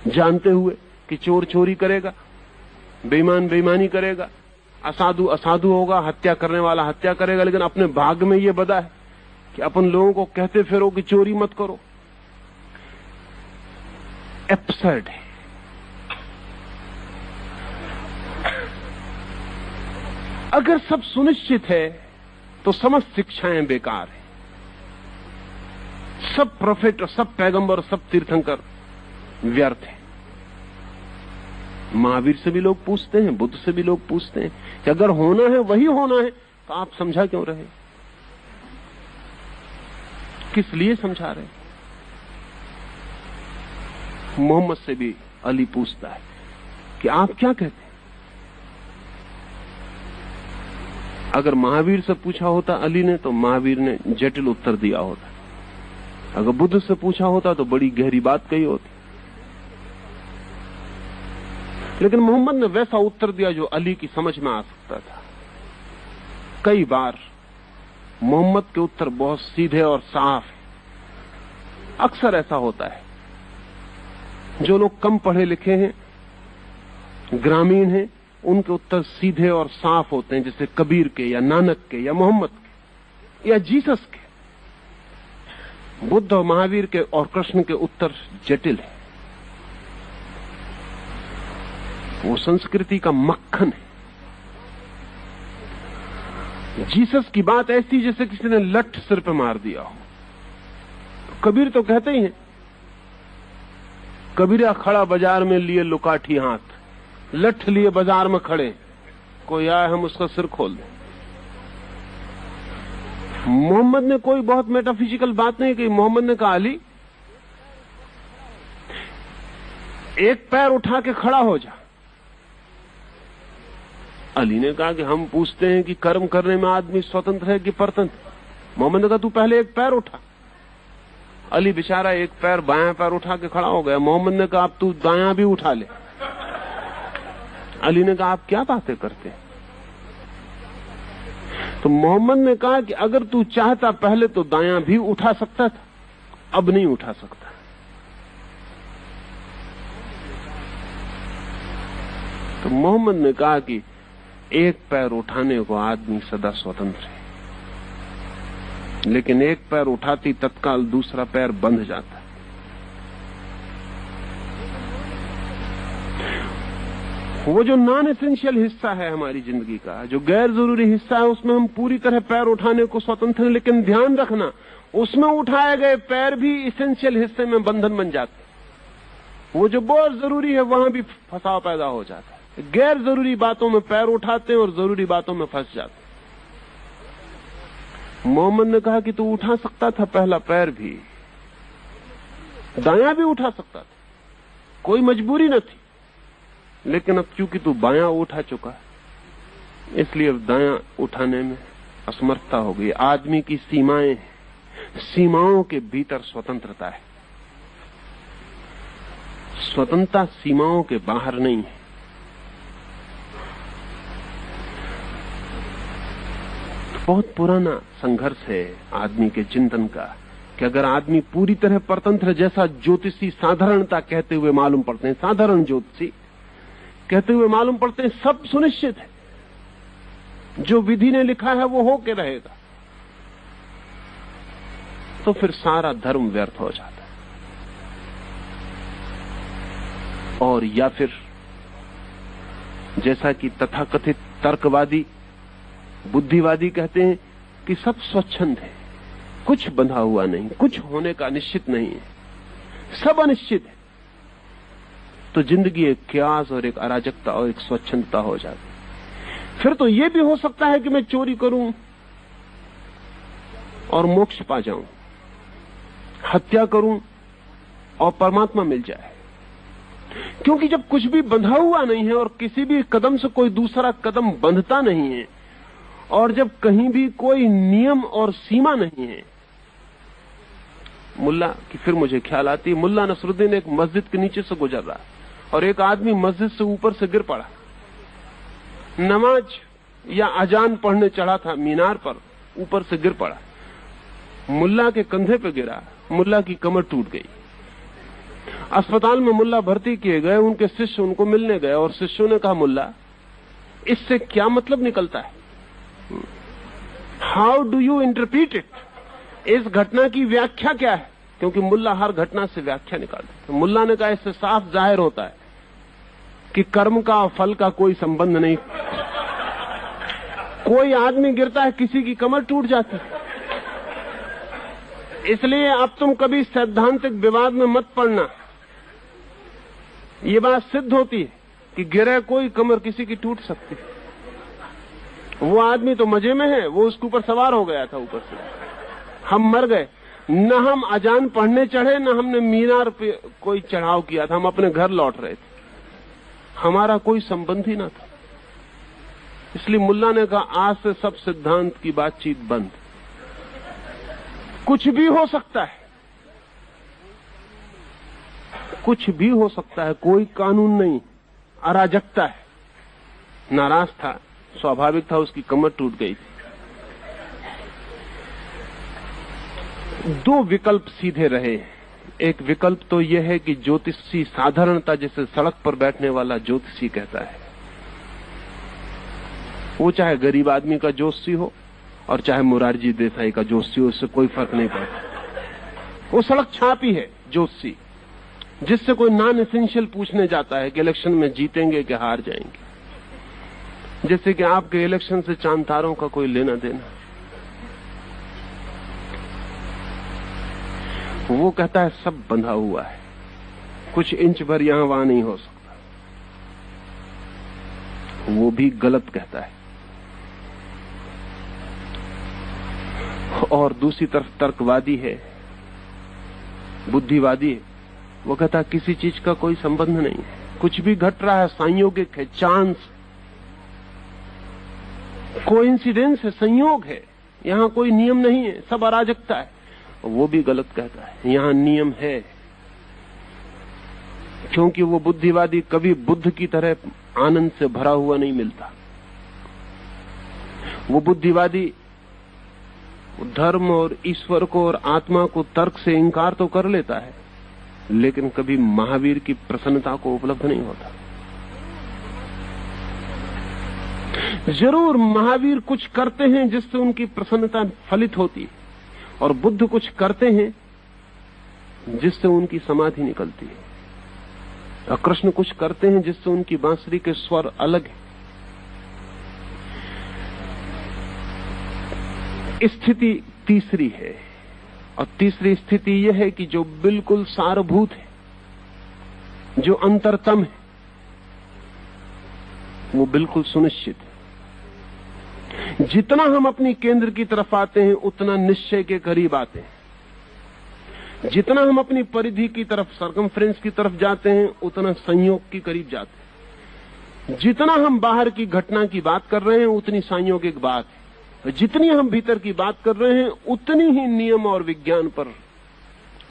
जानते हुए कि चोर चोरी करेगा, बेईमान बेईमानी करेगा, असाधु असाधु होगा, हत्या करने वाला हत्या करेगा, लेकिन अपने भाग्य में ये बंधा है कि अपन लोगों को कहते फिरो कि चोरी मत करो। एब्सर्ड है। अगर सब सुनिश्चित है तो समस्त शिक्षाएं बेकार है। सब प्रोफेट और सब पैगंबर और सब तीर्थंकर व्यर्थ है। महावीर से भी लोग पूछते हैं, बुद्ध से भी लोग पूछते हैं कि अगर होना है वही होना है तो आप समझा क्यों रहे, किस लिए समझा रहे। मोहम्मद से भी अली पूछता है कि आप क्या कहते हैं। अगर महावीर से पूछा होता अली ने तो महावीर ने जटिल उत्तर दिया होता, अगर बुद्ध से पूछा होता तो बड़ी गहरी बात कही होती, लेकिन मोहम्मद ने वैसा उत्तर दिया जो अली की समझ में आ सकता था। कई बार मोहम्मद के उत्तर बहुत सीधे और साफ हैं। अक्सर ऐसा होता है, जो लोग कम पढ़े लिखे हैं, ग्रामीण हैं, उनके उत्तर सीधे और साफ होते हैं, जैसे कबीर के या नानक के या मोहम्मद के या जीसस के। बुद्ध और महावीर के और कृष्ण के उत्तर जटिल है। वो संस्कृति का मक्खन है। जीसस की बात ऐसी जैसे किसी ने लठ सिर पे मार दिया हो। कबीर तो कहते ही हैं, कबीरा खड़ा बाजार में लिए लुकाठी हाथ, लठ लिए बाजार में खड़े, कोई आए हम उसका सिर खोल दें। मोहम्मद ने कोई बहुत मेटाफिजिकल बात नहीं की। मोहम्मद ने कहा, अली एक पैर उठा के खड़ा हो जा। अली ने कहा कि हम पूछते हैं कि कर्म करने में आदमी स्वतंत्र है कि परतंत्र। मोहम्मद ने कहा, तू पहले एक पैर उठा। अली बेचारा एक पैर बायां पैर उठा के खड़ा हो गया। मोहम्मद ने कहा, अब तू दायां भी उठा ले। अली ने कहा, आप क्या बातें करते हैं? तो मोहम्मद ने कहा कि अगर तू चाहता पहले तो दायां भी उठा सकता था, अब नहीं उठा सकता। तो मोहम्मद ने कहा कि एक पैर उठाने को आदमी सदा स्वतंत्र है, लेकिन एक पैर उठाती तत्काल दूसरा पैर बंध जाता है। वो जो नॉन एसेंशियल हिस्सा है हमारी जिंदगी का, जो गैर जरूरी हिस्सा है, उसमें हम पूरी तरह पैर उठाने को स्वतंत्र हैं, लेकिन ध्यान रखना उसमें उठाए गए पैर भी इसेंशियल हिस्से में बंधन बन जाते हैं। वो जो बहुत जरूरी है वहां भी फंसाव पैदा हो जाता है। गैर जरूरी बातों में पैर उठाते हैं और जरूरी बातों में फंस जाते हैं। मोहम्मद ने कहा कि तू उठा सकता था पहला पैर भी, दायां भी उठा सकता था, कोई मजबूरी न थी, लेकिन अब चूंकि तू बायां उठा चुका है, इसलिए अब दायां उठाने में असमर्थता हो गई। आदमी की सीमाएं, सीमाओं के भीतर स्वतंत्रता है। स्वतंत्रता सीमाओं के बाहर नहीं है। बहुत पुराना संघर्ष है आदमी के चिंतन का कि अगर आदमी पूरी तरह परतंत्र, जैसा ज्योतिषी साधारणता कहते हुए मालूम पड़ते हैं, साधारण ज्योतिषी कहते हुए मालूम पड़ते हैं सब सुनिश्चित है, जो विधि ने लिखा है वो होके रहेगा, तो फिर सारा धर्म व्यर्थ हो जाता है। और या फिर जैसा कि तथाकथित तर्कवादी, बुद्धिवादी कहते हैं कि सब स्वच्छंद है, कुछ बंधा हुआ नहीं, कुछ होने का निश्चित नहीं है, सब अनिश्चित है, तो जिंदगी एक क्यास और एक अराजकता और एक स्वच्छंदता हो जाती। फिर तो यह भी हो सकता है कि मैं चोरी करूं और मोक्ष पा जाऊं, हत्या करूं और परमात्मा मिल जाए। क्योंकि जब कुछ भी बंधा हुआ नहीं है और किसी भी कदम से कोई दूसरा कदम बंधता नहीं है, और जब कहीं भी कोई नियम और सीमा नहीं है। मुल्ला की फिर मुझे ख्याल आती है, मुल्ला नसरुद्दीन एक मस्जिद के नीचे से गुजर रहा और एक आदमी मस्जिद से ऊपर से गिर पड़ा। नमाज या अजान पढ़ने चढ़ा था मीनार पर, ऊपर से गिर पड़ा, मुल्ला के कंधे पे गिरा, मुल्ला की कमर टूट गई। अस्पताल में मुल्ला भर्ती किए गए, उनके शिष्य उनको मिलने गए और शिष्यों ने कहा, मुल्ला इससे क्या मतलब निकलता है? How do you interpret it? इस घटना की व्याख्या क्या है? क्योंकि मुल्ला हर घटना से व्याख्या निकालते। तो मुल्ला ने कहा, इससे साफ जाहिर होता है कि कर्म का और फल का कोई संबंध नहीं। कोई आदमी गिरता है, किसी की कमर टूट जाती है। इसलिए अब तुम कभी सैद्धांतिक विवाद में मत पड़ना। ये बात सिद्ध होती है कि गिरे कोई, कमर किसी की टूट सकती है। वो आदमी तो मजे में है, वो उसके ऊपर सवार हो गया था ऊपर से। हम मर गए। न हम अजान पढ़ने चढ़े, न हमने मीनार पे कोई चढ़ाव किया था, हम अपने घर लौट रहे थे, हमारा कोई संबंध ही ना था। इसलिए मुल्ला ने कहा, आज से सब सिद्धांत की बातचीत बंद। कुछ भी हो सकता है, कुछ भी हो सकता है, कोई कानून नहीं, अराजकता है। नाराज था, स्वाभाविक था, उसकी कमर टूट गई थी। दो विकल्प सीधे रहे। एक विकल्प तो यह है कि ज्योतिषी साधारणता जैसे सड़क पर बैठने वाला ज्योतिषी कहता है, वो चाहे गरीब आदमी का ज्योतिषी हो और चाहे मुरारजी देसाई का ज्योतिषी हो, उससे कोई फर्क नहीं पड़ता। वो सड़क छापी है ज्योतिषी, जिससे कोई नॉन एसेंशियल पूछने जाता है कि इलेक्शन में जीतेंगे कि हार जाएंगे। जैसे कि आपके इलेक्शन से चांद तारों का कोई लेना देना। वो कहता है सब बंधा हुआ है, कुछ इंच भर यहां वहां नहीं हो सकता। वो भी गलत कहता है। और दूसरी तरफ तर्कवादी है, बुद्धिवादी है, वो कहता है किसी चीज का कोई संबंध नहीं है, कुछ भी घट रहा है संयोगिक है, चांस, कोइंसिडेंस है, संयोग है, यहां कोई नियम नहीं है, सब अराजकता है। वो भी गलत कहता है, यहां नियम है। क्योंकि वो बुद्धिवादी कभी बुद्ध की तरह आनंद से भरा हुआ नहीं मिलता। वो बुद्धिवादी धर्म और ईश्वर को और आत्मा को तर्क से इंकार तो कर लेता है, लेकिन कभी महावीर की प्रसन्नता को उपलब्ध नहीं होता। जरूर महावीर कुछ करते हैं जिससे उनकी प्रसन्नता फलित होती है, और बुद्ध कुछ करते हैं जिससे उनकी समाधि निकलती है, और कृष्ण कुछ करते हैं जिससे उनकी बांसुरी के स्वर अलग है। स्थिति तीसरी है, और तीसरी स्थिति यह है कि जो बिल्कुल सारभूत है, जो अंतरतम है, वो बिल्कुल सुनिश्चित है। जितना हम अपनी केंद्र की तरफ आते हैं उतना निश्चय के करीब आते हैं। जितना हम अपनी परिधि की तरफ, सर्कमफ्रेंस की तरफ जाते हैं, उतना संयोग के करीब जाते हैं। जितना हम बाहर की घटना की बात कर रहे हैं उतनी संयोगिक बात है, जितनी हम भीतर की बात कर रहे हैं उतनी ही नियम और विज्ञान पर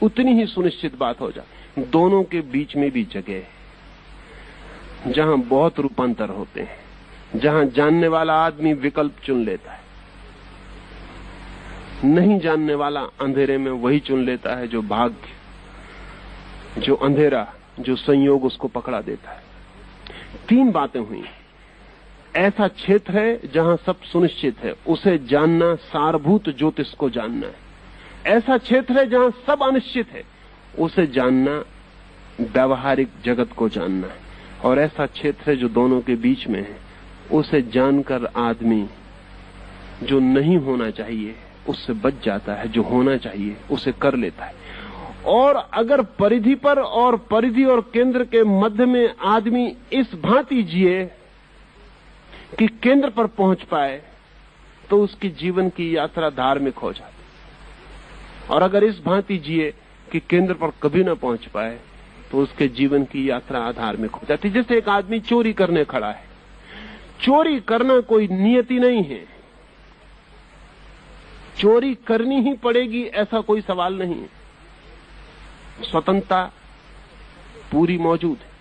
उतनी ही सुनिश्चित बात हो जाए। दोनों के बीच में भी जगह है जहां बहुत रूपांतर होते हैं, जहां जानने वाला आदमी विकल्प चुन लेता है, नहीं जानने वाला अंधेरे में वही चुन लेता है जो भाग्य, जो अंधेरा, जो संयोग उसको पकड़ा देता है। तीन बातें हुई। ऐसा क्षेत्र है जहां सब सुनिश्चित है, उसे जानना सारभूत ज्योतिष को जानना है। ऐसा क्षेत्र है जहां सब अनिश्चित है, उसे जानना व्यवहारिक जगत को जानना है। और ऐसा क्षेत्र है जो दोनों के बीच में है, उसे जानकर आदमी जो नहीं होना चाहिए उससे बच जाता है, जो होना चाहिए उसे कर लेता है। और अगर परिधि पर और परिधि और केंद्र के मध्य में आदमी इस भांति जिए कि केंद्र पर पहुंच पाए तो उसकी जीवन की यात्रा धार्मिक हो जाती। और अगर इस भांति जिए कि केंद्र पर कभी ना पहुंच पाए तो उसके जीवन की यात्रा अधार्मिक हो जाती। जैसे एक आदमी चोरी करने खड़ा है, चोरी करना कोई नियति नहीं है, चोरी करनी ही पड़ेगी ऐसा कोई सवाल नहीं है। स्वतंत्रता पूरी मौजूद है।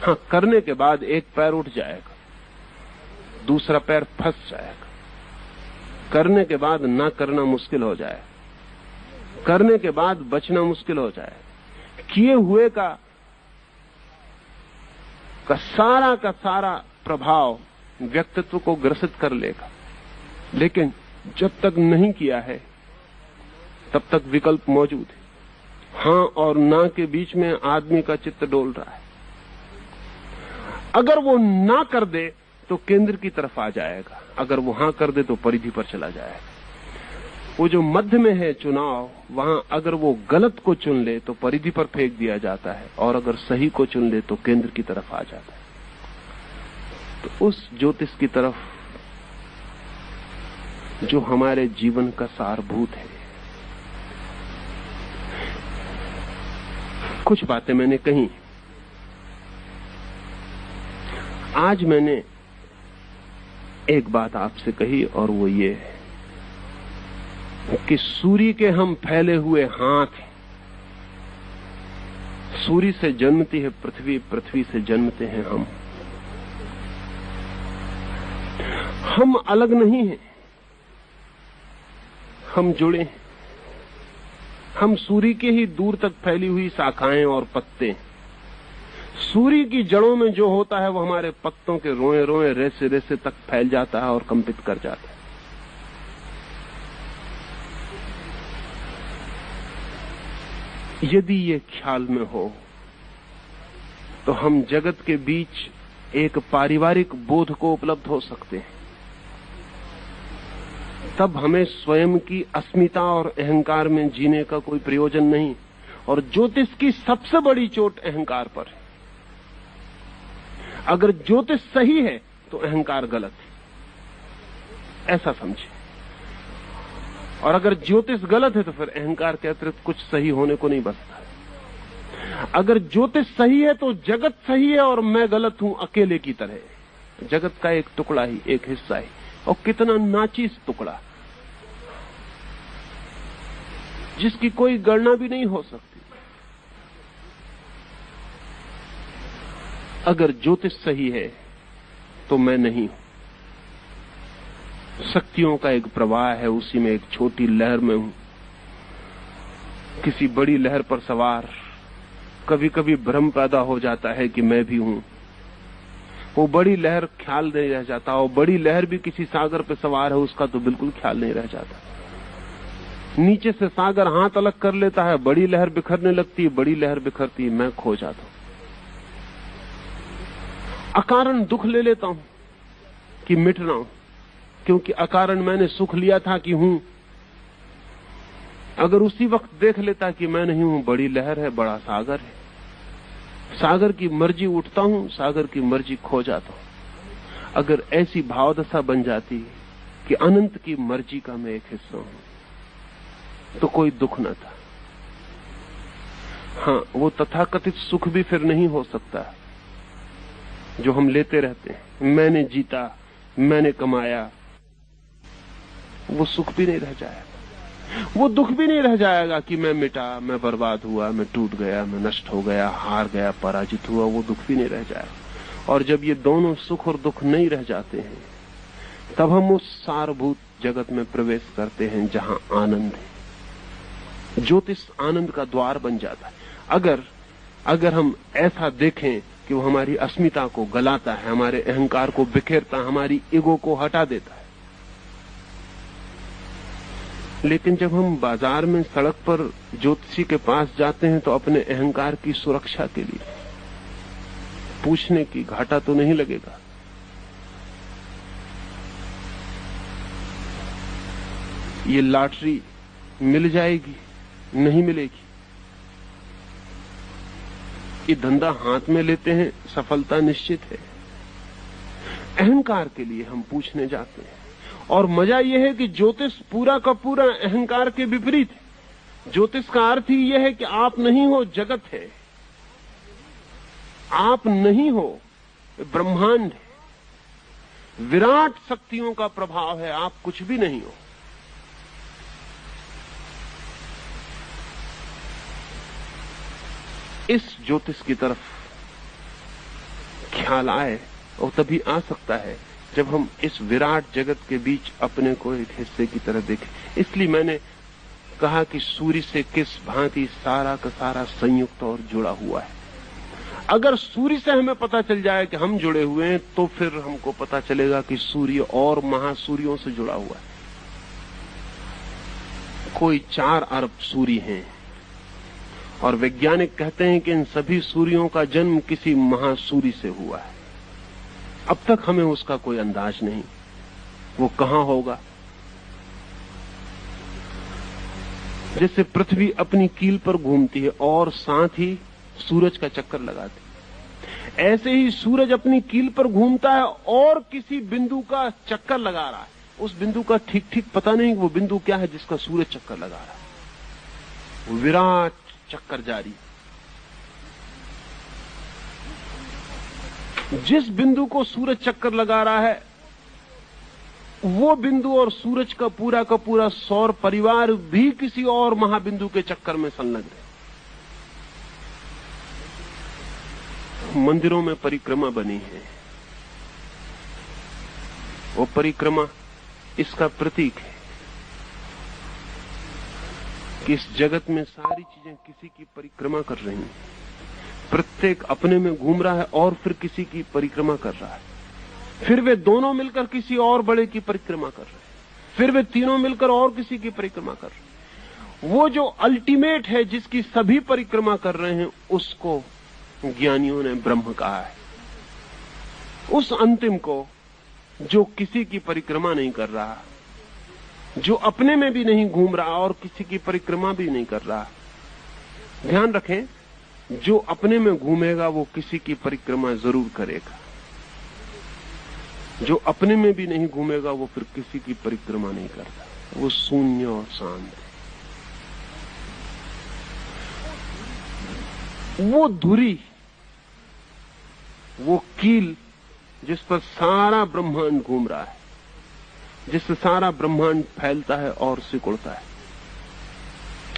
हाँ, करने के बाद एक पैर उठ जाएगा, दूसरा पैर फंस जाएगा। करने के बाद ना करना मुश्किल हो जाए, करने के बाद बचना मुश्किल हो जाए। किए हुए का सारा प्रभाव व्यक्तित्व को ग्रसित कर लेगा। लेकिन जब तक नहीं किया है तब तक विकल्प मौजूद है। हां और ना के बीच में आदमी का चित्त डोल रहा है। अगर वो ना कर दे तो केंद्र की तरफ आ जाएगा, अगर वो हां कर दे तो परिधि पर चला जाएगा। वो जो मध्य में है चुनाव, वहां अगर वो गलत को चुन ले तो परिधि पर फेंक दिया जाता है, और अगर सही को चुन ले तो केंद्र की तरफ आ जाता है। तो उस ज्योतिष की तरफ जो हमारे जीवन का सारभूत है। कुछ बातें मैंने कही। आज मैंने एक बात आपसे कही, और वो ये है कि सूर्य के हम फैले हुए हाथ हैं। सूर्य से जन्मती है पृथ्वी, पृथ्वी से जन्मते हैं हम। हम अलग नहीं हैं, हम जुड़े हैं। हम सूर्य के ही दूर तक फैली हुई शाखाएं और पत्ते। सूर्य की जड़ों में जो होता है वो हमारे पत्तों के रोए रोए, रेसे रेसे तक फैल जाता है और कंपित कर जाता है। यदि ये ख्याल में हो तो हम जगत के बीच एक पारिवारिक बोध को उपलब्ध हो सकते हैं। तब हमें स्वयं की अस्मिता और अहंकार में जीने का कोई प्रयोजन नहीं। और ज्योतिष की सबसे बड़ी चोट अहंकार पर है। अगर ज्योतिष सही है तो अहंकार गलत है, ऐसा समझे। और अगर ज्योतिष गलत है तो फिर अहंकार के अतिरिक्त कुछ सही होने को नहीं बचता। अगर ज्योतिष सही है तो जगत सही है और मैं गलत हूं, अकेले की तरह। जगत का एक टुकड़ा ही, एक हिस्सा ही, और कितना नाचीज टुकड़ा, जिसकी कोई गणना भी नहीं हो सकती। अगर ज्योतिष सही है तो मैं नहीं हूं। शक्तियों का एक प्रवाह है, उसी में एक छोटी लहर में हूं, किसी बड़ी लहर पर सवार। कभी कभी भ्रम पैदा हो जाता है कि मैं भी हूं। वो बड़ी लहर ख्याल नहीं रह जाता, और बड़ी लहर भी किसी सागर पे सवार है, उसका तो बिल्कुल ख्याल नहीं रह जाता। नीचे से सागर हाथ अलग कर लेता है, बड़ी लहर बिखरने लगती है, बड़ी लहर बिखरती है, मैं खो जाता हूं। अकारण दुख ले लेता हूं कि मिट रहा हूं, क्योंकि अकारण मैंने सुख लिया था कि हूं। अगर उसी वक्त देख लेता कि मैं नहीं हूं, बड़ी लहर है, बड़ा सागर है, सागर की मर्जी उठता हूं, सागर की मर्जी खो जाता हूं। अगर ऐसी भावदशा बन जाती कि अनंत की मर्जी का मैं एक हिस्सा हूं, तो कोई दुख न था। हां, वो तथाकथित सुख भी फिर नहीं हो सकता जो हम लेते रहते हैं। मैंने जीता, मैंने कमाया, वो सुख भी नहीं रह जाएगा। वो दुख भी नहीं रह जाएगा कि मैं मिटा, मैं बर्बाद हुआ, मैं टूट गया, मैं नष्ट हो गया, हार गया, पराजित हुआ। वो दुख भी नहीं रह जाएगा। और जब ये दोनों सुख और दुख नहीं रह जाते हैं, तब हम उस सारभूत जगत में प्रवेश करते हैं जहां आनंद है। ज्योतिष आनंद का द्वार बन जाता है। अगर हम ऐसा देखें कि वो हमारी अस्मिता को गलाता है, हमारे अहंकार को बिखेरता है, हमारी ईगो को हटा देता है। लेकिन जब हम बाजार में सड़क पर ज्योतिषी के पास जाते हैं तो अपने अहंकार की सुरक्षा के लिए पूछने की घाटा तो नहीं लगेगा। ये लॉटरी मिल जाएगी, नहीं मिलेगी। ये धंधा हाथ में लेते हैं, सफलता निश्चित है। अहंकार के लिए हम पूछने जाते हैं। और मजा यह है कि ज्योतिष पूरा का पूरा अहंकार के विपरीत है। ज्योतिष का अर्थ ही यह है कि आप नहीं हो, जगत है। आप नहीं हो, ब्रह्मांड है, विराट शक्तियों का प्रभाव है, आप कुछ भी नहीं हो। इस ज्योतिष की तरफ ख्याल आए, और तभी आ सकता है जब हम इस विराट जगत के बीच अपने को एक हिस्से की तरह देखें। इसलिए मैंने कहा कि सूर्य से किस भांति सारा का सारा संयुक्त और जुड़ा हुआ है। अगर सूर्य से हमें पता चल जाए कि हम जुड़े हुए हैं, तो फिर हमको पता चलेगा कि सूर्य और महासूर्यों से जुड़ा हुआ है। कोई 4 अरब सूर्य हैं, और वैज्ञानिक कहते हैं कि इन सभी सूर्यों का जन्म किसी महासूर्य से हुआ है। अब तक हमें उसका कोई अंदाज नहीं, वो कहां होगा। जैसे पृथ्वी अपनी कील पर घूमती है और साथ ही सूरज का चक्कर लगाती है, ऐसे ही सूरज अपनी कील पर घूमता है और किसी बिंदु का चक्कर लगा रहा है। उस बिंदु का ठीक ठीक पता नहीं वो बिंदु क्या है जिसका सूरज चक्कर लगा रहा है। वो विराट चक्कर जारी। जिस बिंदु को सूरज चक्कर लगा रहा है, वो बिंदु और सूरज का पूरा सौर परिवार भी किसी और महाबिंदु के चक्कर में संलग्न है। मंदिरों में परिक्रमा बनी है। वो परिक्रमा इसका प्रतीक है कि इस जगत में सारी चीजें किसी की परिक्रमा कर रही हैं। प्रत्येक अपने में घूम रहा है और फिर किसी की परिक्रमा कर रहा है, फिर वे दोनों मिलकर किसी और बड़े की परिक्रमा कर रहे हैं, फिर वे तीनों मिलकर और किसी की परिक्रमा कर रहे हैं। वो जो अल्टीमेट है जिसकी सभी परिक्रमा कर रहे हैं, उसको ज्ञानियों ने ब्रह्म कहा है। उस अंतिम को जो किसी की परिक्रमा नहीं कर रहा, जो अपने में भी नहीं घूम रहा और किसी की परिक्रमा भी नहीं कर रहा। ध्यान रखें, जो अपने में घूमेगा वो किसी की परिक्रमा जरूर करेगा, जो अपने में भी नहीं घूमेगा वो फिर किसी की परिक्रमा नहीं करता। वो शून्य और शांत है। वो धुरी, वो कील जिस पर सारा ब्रह्मांड घूम रहा है, जिससे सारा ब्रह्मांड फैलता है और सिकुड़ता है।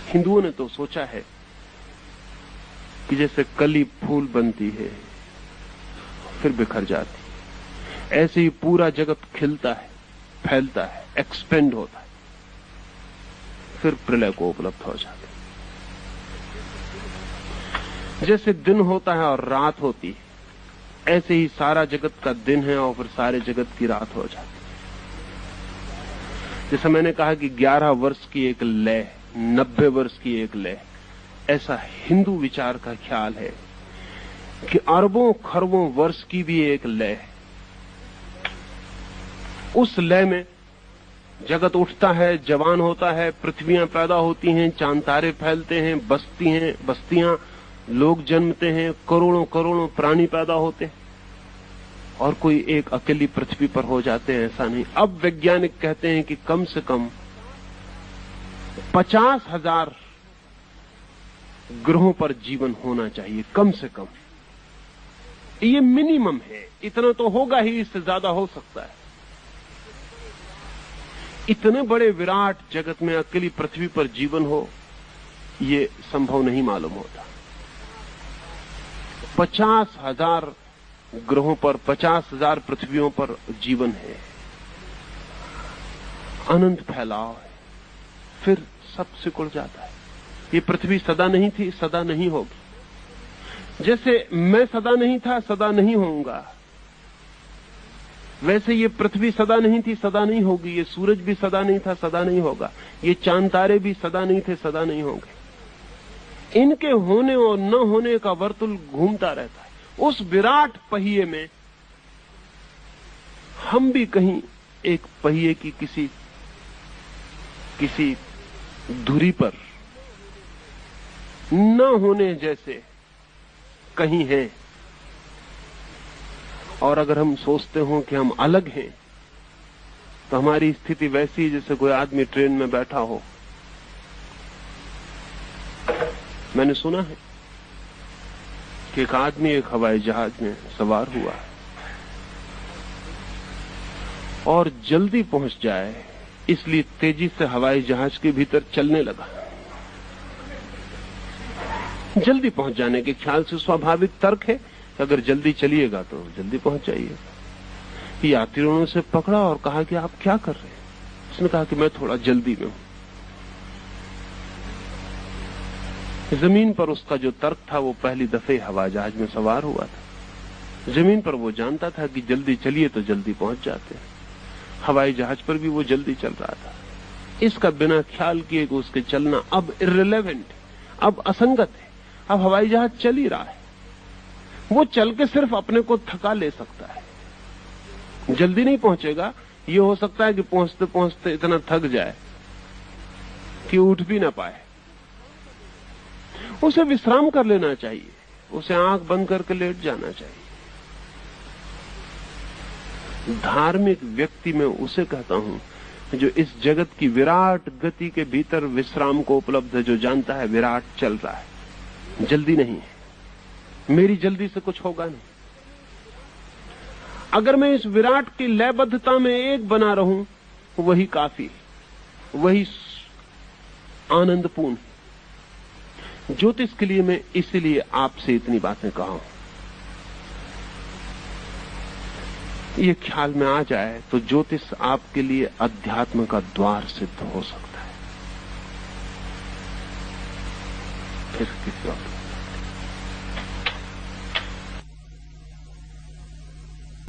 हिंदुओं ने तो सोचा है कि जैसे कली फूल बनती है फिर बिखर जाती, ऐसे ही पूरा जगत खिलता है, फैलता है, एक्सपेंड होता है, फिर प्रलय को उपलब्ध हो जाता है। जैसे दिन होता है और रात होती है, ऐसे ही सारा जगत का दिन है और फिर सारे जगत की रात हो जाती है। जैसे मैंने कहा कि 11 वर्ष की एक लय, 90 वर्ष की एक लय, ऐसा हिंदू विचार का ख्याल है कि अरबों खरबों वर्ष की भी एक लय है। उस लय में जगत उठता है, जवान होता है, पृथ्वियां पैदा होती हैं, चांद तारे फैलते हैं, बस्तियां, लोग जन्मते हैं, करोड़ों करोड़ों प्राणी पैदा होते हैं, और कोई एक अकेली पृथ्वी पर हो जाते हैं, ऐसा नहीं। अब वैज्ञानिक कहते हैं कि कम से कम 50,000 ग्रहों पर जीवन होना चाहिए, कम से कम। ये मिनिमम है, इतना तो होगा ही, इससे ज्यादा हो सकता है। इतने बड़े विराट जगत में अकेली पृथ्वी पर जीवन हो, ये संभव नहीं मालूम होता। 50,000 ग्रहों पर, 50,000 पृथ्वियों पर जीवन है, अनंत फैलाव है, फिर सब सिकुड़ जाता है। ये पृथ्वी सदा नहीं थी, सदा नहीं होगी। जैसे मैं सदा नहीं था, सदा नहीं होऊंगा, वैसे ये पृथ्वी सदा नहीं थी, सदा नहीं होगी। ये सूरज भी सदा नहीं था, सदा नहीं होगा। ये चांद तारे भी सदा नहीं थे, सदा नहीं होंगे। इनके होने और न होने का वर्तुल घूमता रहता है। उस विराट पहिए में हम भी कहीं एक पहिए की किसी धुरी पर न होने जैसे कहीं हैं। और अगर हम सोचते हो कि हम अलग हैं, तो हमारी स्थिति वैसी है जैसे कोई आदमी ट्रेन में बैठा हो। मैंने सुना है कि एक आदमी एक हवाई जहाज में सवार हुआ और जल्दी पहुंच जाए इसलिए तेजी से हवाई जहाज के भीतर चलने लगा। जल्दी पहुंच जाने के ख्याल से स्वाभाविक तर्क है कि अगर जल्दी चलिएगा तो जल्दी पहुंच जाइएगा। यात्रियों ने उसे पकड़ा और कहा कि आप क्या कर रहे हैं? उसने कहा कि मैं थोड़ा जल्दी में हूं। जमीन पर उसका जो तर्क था वो पहली दफे हवाई जहाज में सवार हुआ था। जमीन पर वो जानता था कि जल्दी चलिए तो जल्दी पहुंच जाते हैं। हवाई जहाज पर भी वो जल्दी चल रहा था। इसका बिना ख्याल किए कि उसके चलना अब इर्रिलेवेंट, अब असंगत है। अब हवाई जहाज चल ही रहा है, वो चल के सिर्फ अपने को थका ले सकता है, जल्दी नहीं पहुंचेगा। ये हो सकता है कि पहुंचते पहुंचते इतना थक जाए कि उठ भी ना पाए। उसे विश्राम कर लेना चाहिए, उसे आंख बंद करके लेट जाना चाहिए। धार्मिक व्यक्ति में उसे कहता हूं जो इस जगत की विराट गति के भीतर विश्राम को उपलब्ध है, जो जानता है विराट चल रहा है, जल्दी नहीं है, मेरी जल्दी से कुछ होगा नहीं। अगर मैं इस विराट की लयबद्धता में एक बना रहूं, वही काफी, वही आनंदपूर्ण। ज्योतिष के लिए मैं इसीलिए आपसे इतनी बातें कहा हूं। ये ख्याल में आ जाए तो ज्योतिष आपके लिए अध्यात्म का द्वार सिद्ध हो सकता है। फिर किसी और